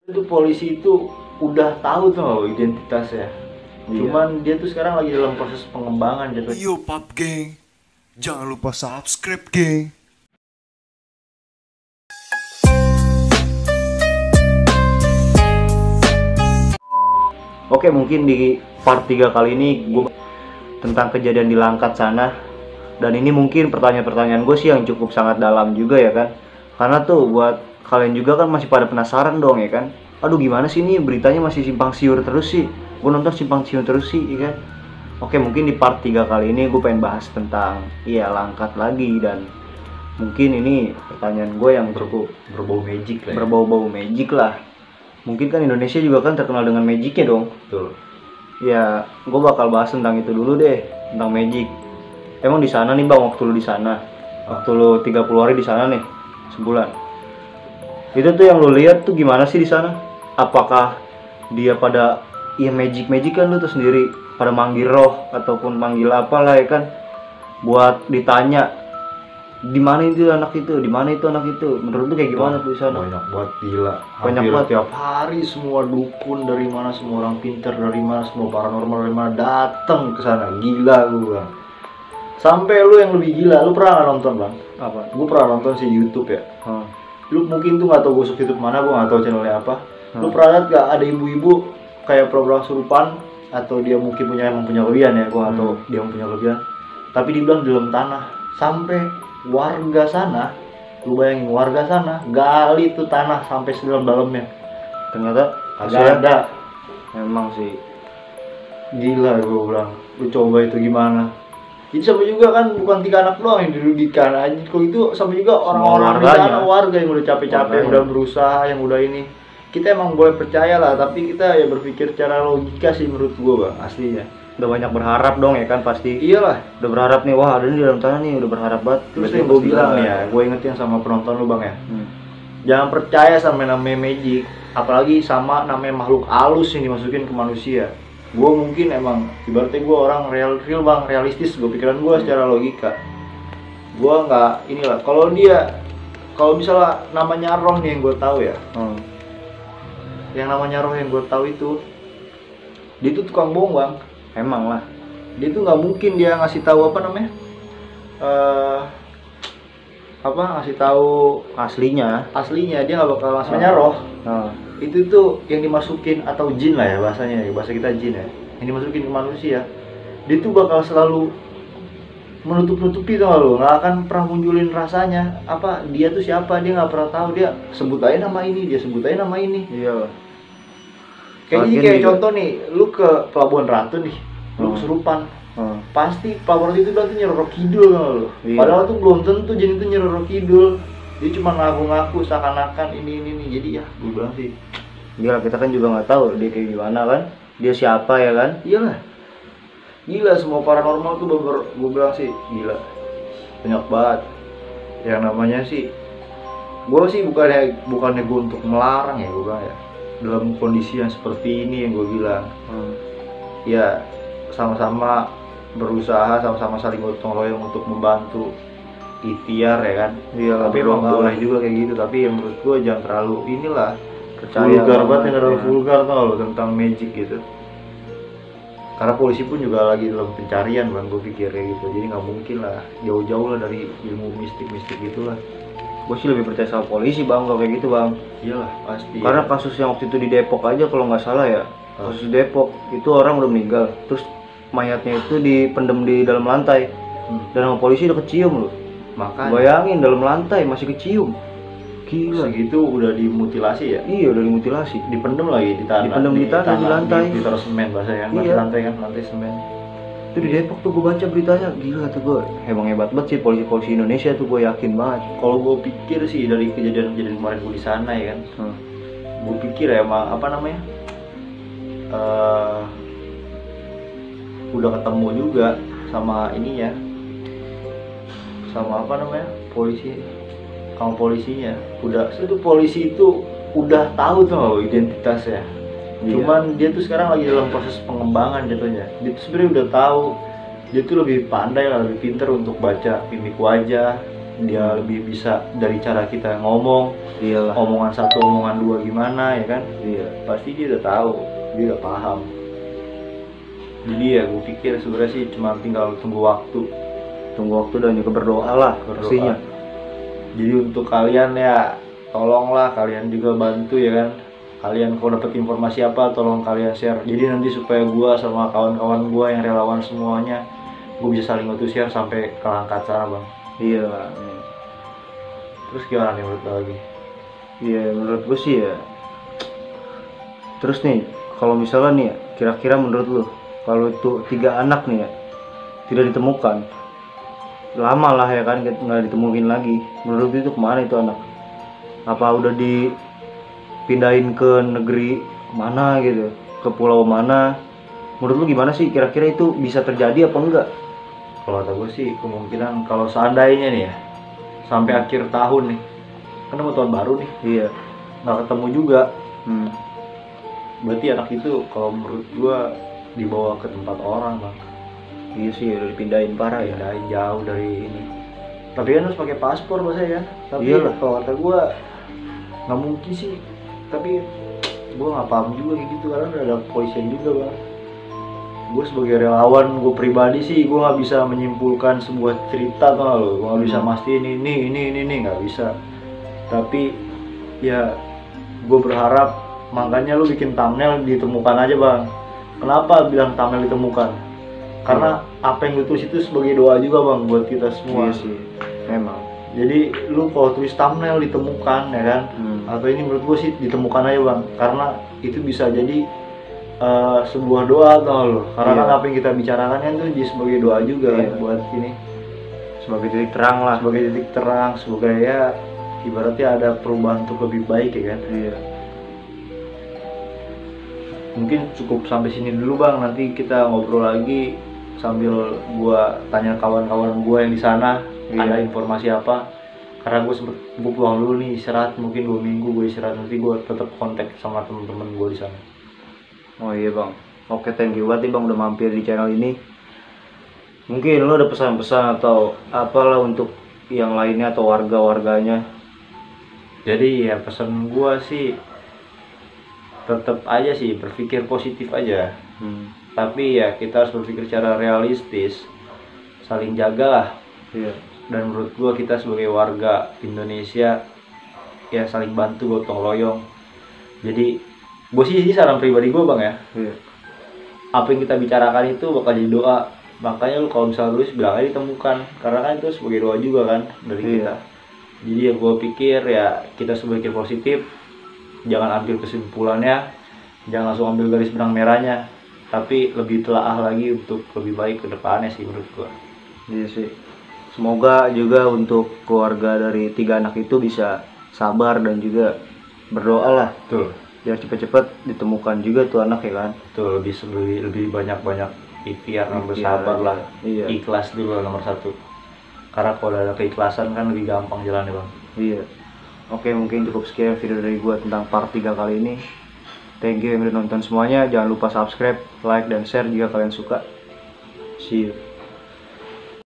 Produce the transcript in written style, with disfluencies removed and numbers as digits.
Itu polisi itu udah tahu tuh loh identitasnya. Iya. Cuman dia tuh sekarang lagi dalam proses pengembangan jatuhnya. Yo pap geng, jangan lupa subscribe geng. Oke, mungkin di part 3 kali ini gue tentang kejadian di Langkat sana. Dan ini mungkin pertanyaan-pertanyaan gue sih yang cukup sangat dalam juga ya kan. Karena tuh buat kalian juga kan masih pada penasaran dong ya kan. Aduh gimana sih ini beritanya masih simpang siur terus sih. Gue nonton simpang siur terus sih ya kan. Oke, mungkin di part 3 kali ini gue pengen bahas tentang Langkat lagi. Dan mungkin ini pertanyaan gue yang cukup Berbau magic lah ya. berbau-bau magic lah. Mungkin kan Indonesia juga kan terkenal dengan magicnya dong. Betul. Ya, gue bakal bahas tentang itu dulu deh, tentang magic. Emang di sana nih bang, waktu lu di sana, waktu lu 30 hari di sana nih, sebulan. Itu tuh yang lu lihat tuh gimana sih di sana? Apakah dia pada magic kan lu tuh sendiri pada manggil roh ataupun manggil apalah ya kan, buat ditanya di mana itu anak itu, di mana itu anak itu. Menurut lu kayak gimana tuh di sana? Banyak banget gila. Banyak Hampir banget. tiap hari semua dukun dari mana, semua orang pintar dari mana, semua paranormal dari mana datang ke sana. Gila gua. Sampai lu yang lebih gila, lu pernah nggak nonton bang? Apa? Gua pernah nonton sih YouTube ya. Lu mungkin tuh nggak tahu gosok YouTube mana, gua nggak tahu channelnya apa. Lu pernah lihat gak ada ibu-ibu kayak program kesurupan, atau dia mungkin emang punya kelebihan ya, gua nggak tahu dia punya kelebihan. Tapi dibilang di dalam tanah, sampai warga sana, lu bayangin warga sana gali tuh tanah sampai sedalam-dalamnya. Ternyata Agak ada. emang sih. Gila gua bilang, lu coba itu gimana. Jadi sama juga kan bukan 3 anak doang yang dirugikan aja. Kalau itu sama juga orang-orang di warganya. sana, warga yang udah capek-capek, yang Warganya. udah berusaha, yang udah ini. Kita emang boleh percaya lah, tapi kita ya berpikir secara logika sih menurut gua bang, aslinya. Udah banyak berharap dong ya kan pasti. Iyalah. Udah berharap nih, wah ada nih di dalam tanah nih, udah berharap banget. Terus Berarti yang gue pasti bilang ada. nih ya, gue ingetin sama penonton lu bang ya, Hmm. jangan percaya sama namanya magic, apalagi sama namanya makhluk halus yang dimasukin ke manusia. Gue mungkin emang ibaratnya gue orang real bang, realistis. Gue pikiran gue secara logika. Gue nggak inilah. Kalau misalnya namanya roh nih yang gue tahu ya, yang namanya roh yang gue tahu itu, dia itu tukang bohong bang. Emang lah. Dia tuh nggak mungkin dia ngasih tahu apa namanya, ngasih tahu Aslinya. aslinya. Dia nggak bakal namanya roh. Nah, Itu tuh yang dimasukin, atau jin lah ya bahasanya, ya bahasa kita jin ya, yang dimasukin ke manusia. Dia tuh bakal selalu menutup-nutupi tuh lo, nggak akan pernah munculin rasanya apa dia tuh siapa. Dia nggak pernah tahu, dia sebut aja nama ini, dia sebut aja nama ini. iya lah. Kayak Lagian kayak juga- contoh nih, lu ke Pelabuhan Ratu nih, lu kesurupan, pasti Pelabuhan Ratu itu berarti Nyeroro Kidul kan lo. Iya. Padahal tuh belum tentu jin itu Nyeroro Kidul. Dia cuma ngaku-ngaku seakan-akan ini. Jadi ya gue bilang sih, Gila, kita kan juga nggak tahu dia kayak gimana kan. Dia siapa ya kan? iyalah. Gila, semua paranormal tuh gue bilang sih gila. Banyak banget. Yang namanya sih, gue sih bukannya gue untuk melarang ya, gue bilang ya. Dalam kondisi yang seperti ini yang gue bilang, ya sama-sama berusaha, sama-sama saling gotong royong untuk membantu ikhtiar ya kan. Iya lah, Tapi emang berdoa boleh lah. juga kayak gitu, tapi yang menurut gue jangan terlalu inilah Percaya vulgar banget, banget, yang terlalu ya. vulgar tau lo tentang magic gitu. Karena polisi pun juga lagi dalam pencarian bang, gue pikir kayak gitu. Jadi nggak mungkin lah jauh-jauh lah dari ilmu mistik gitulah. Gue sih lebih percaya sama polisi bang kalau kayak gitu bang. Iyalah pasti. Karena ya. kasus yang waktu itu di Depok aja kalau nggak salah ya, kasus Depok itu orang udah meninggal, terus mayatnya itu dipendam di dalam lantai, dan sama polisi udah kecium loh. Makanya Bayangin dalam lantai masih kecium. Gila. segitu udah dimutilasi ya. Iya udah dimutilasi. Dipendem lagi di tanah. Dipendem di tanah, di lantai. Ditaruh semen bahasanya kan. Iya. Lantai kan, lantai semen. Itu di Depok tuh gue baca beritanya, gila tuh gue. Emang hebat banget sih polisi-polisi Indonesia tuh, gue yakin banget. Kalau gue pikir sih dari kejadian-kejadian kemarin gue di sana ya kan, gue pikir ya emang apa namanya, udah ketemu juga sama ininya, sama apa namanya, sama polisinya. Polisi itu udah tahu tuh loh identitasnya. Iya. Cuman dia tuh sekarang lagi dalam proses pengembangan jatuhnya. Dia tuh sebenarnya udah tahu, dia tuh lebih pandai lah, lebih pintar untuk baca mimik wajah, dia lebih bisa dari cara kita ngomong, Iyalah. omongan satu omongan dua gimana ya kan, Iya. pasti dia udah tahu, dia udah paham. Jadi ya gue pikir sebenarnya sih cuma tinggal tunggu waktu. Tunggu waktu dan juga berdoa lah Berdoa. pastinya. Jadi untuk kalian ya tolonglah kalian juga bantu ya kan. Kalian kalau dapat informasi apa tolong kalian share. Jadi nanti supaya gua sama kawan-kawan gua yang relawan semuanya gua bisa saling bantu share sampai ke langkat sana, Bang. Iya. Terus gimana nih menurut lo lagi? Iya, menurut gue sih ya. Terus nih, kalau misalnya nih ya, kira-kira menurut lu, kalau itu 3 anak nih ya, tidak ditemukan, lama lah ya kan, nggak ditemuin lagi. Menurut lu itu kemana itu anak? Apa udah dipindahin ke negeri mana gitu, ke pulau mana? Menurut lu gimana sih? Kira-kira itu bisa terjadi apa enggak? Kalau kata gue sih kemungkinan kalau seandainya nih ya sampai akhir tahun nih, kan mau tahun baru nih, Iya. nggak ketemu juga. Hmm. Berarti anak itu kalau menurut gua dibawa ke tempat orang, Bang. Iya sih, udah dipindahin parah ya. Pindahin jauh dari ini. Tapi kan harus pakai paspor bahasa ya. Tapi Iyalah. kalau kata gua nggak mungkin sih. Tapi gua nggak paham juga kayak gitu karena udah ada kepolisian juga, Bang. Gue sebagai relawan, gue pribadi sih gue nggak bisa menyimpulkan sebuah cerita tuh lo, gue nggak bisa mastiin ini nggak bisa. Tapi ya gue berharap, makanya lu bikin thumbnail ditemukan aja, Bang. Kenapa bilang thumbnail ditemukan? Karena apa yang lu tulis itu sebagai doa juga, Bang, buat kita semua. Iya sih, memang. Jadi lu kalau tulis thumbnail ditemukan ya kan, atau ini menurut gue sih ditemukan aja, Bang, karena itu bisa jadi sebuah doa tau lo. Karena Iya. kan apa yang kita bicarakan kan itu jadi sebagai doa juga Iya. kan, buat ini Sebagai titik terang lah. sebagai titik terang, sebagai ya ibaratnya ada perubahan untuk lebih baik ya kan. Iya. Mungkin cukup sampai sini dulu, Bang, nanti kita ngobrol lagi sambil gua tanya kawan-kawan gua yang di sana. Iya. Ada informasi apa, karena gue pulang dulu nih istirahat, mungkin 2 minggu gue istirahat, nanti gue tetap kontak sama temen-temen gue di sana. Oh iya bang, oke, thank you banget nih bang udah mampir di channel ini. Mungkin lo ada pesan-pesan atau apalah untuk yang lainnya atau warga-warganya? Jadi ya pesan gua sih tetap aja sih berpikir positif aja. Tapi ya kita harus berpikir secara realistis, saling jagalah. Iya. Dan menurut gua kita sebagai warga Indonesia ya saling bantu, gotong royong. Jadi gue sih ini saran pribadi gue, Bang, ya. Iya. Apa yang kita bicarakan itu bakal jadi doa. Makanya lu kalau misalnya tulis bilang aja ditemukan, karena kan itu sebagai doa juga kan dari Iya. kita. Jadi ya gue pikir ya kita sebagai positif, jangan ambil kesimpulannya, jangan langsung ambil garis benang merahnya, tapi lebih telaah lagi untuk lebih baik ke depannya sih menurut gue. Iya sih. Semoga juga untuk keluarga dari 3 anak itu bisa sabar dan juga berdoa lah. Tuh. Biar cepet-cepet ditemukan juga tuh anak ya kan. Tuh lebih banyak ikhtiar dan bersabar lah. Iya. Ikhlas dulu lah nomor 1. Karena kalau ada keikhlasan kan lebih gampang jalannya, Bang. Iya. Oke, mungkin cukup sekian video dari gua tentang part 3 kali ini. Thank you yang udah nonton semuanya. Jangan lupa subscribe, like, dan share jika kalian suka. See you.